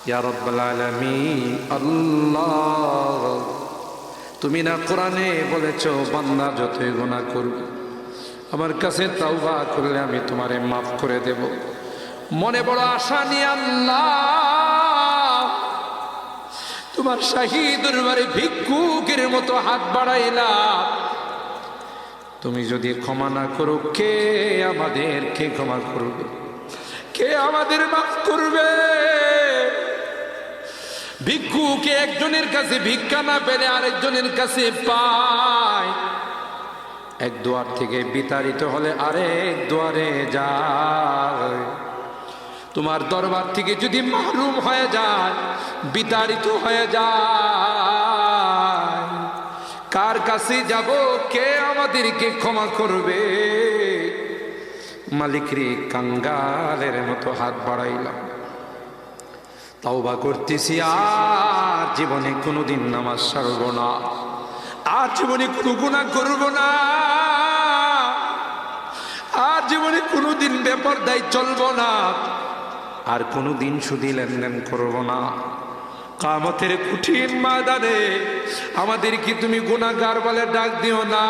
ইয়া রাব্বাল আলামিন। আল্লাহ, তুমি না কোরআনে বলেছো বান্দা যতই গুনাহ করবে আমার কাছে তাওবা করলে আমি তোমারে মাফ করে দেব। মনে বড় আশা নিয়ে আল্লাহ তোমার শাহী দরবারে ভিক্ষুকের মতো হাত বাড়াইলাম। তুমি যদি ক্ষমা না করো, কে আমাদেরকে ক্ষমা করবে? কে আমাদের মাফ করবে? ভিক্ষুকে একজনের কাছে ভিক্ষা না পেলে আরেকজনের কাছে পায়। এক দুয়ার থেকে বিতাড়িত হলে আরেক দুয়ারে যায়। তোমার দরবার থেকে যদি মাহরুম হয়ে যায়, বিতাড়িত হয়ে যায়, কার কাছে যাব? কে আমাদেরকে ক্ষমা করবে? মালিক রে, কাঙ্গালের মতো হাত বাড়াইলাম, তাওবা করতেছি, আর জীবনে কোনোদিন নামাজ ছাড়ব না, আর জীবনে কোনো গুনাহ করব না, আর জীবনে কোনোদিন বেপরদায় চলব না, আর কোনোদিন সুদী লেনদেন করব না। কিয়ামতের কঠিন ময়দানে আমাদেরকে তুমি গুনাহগার বলে ডাক দিও না।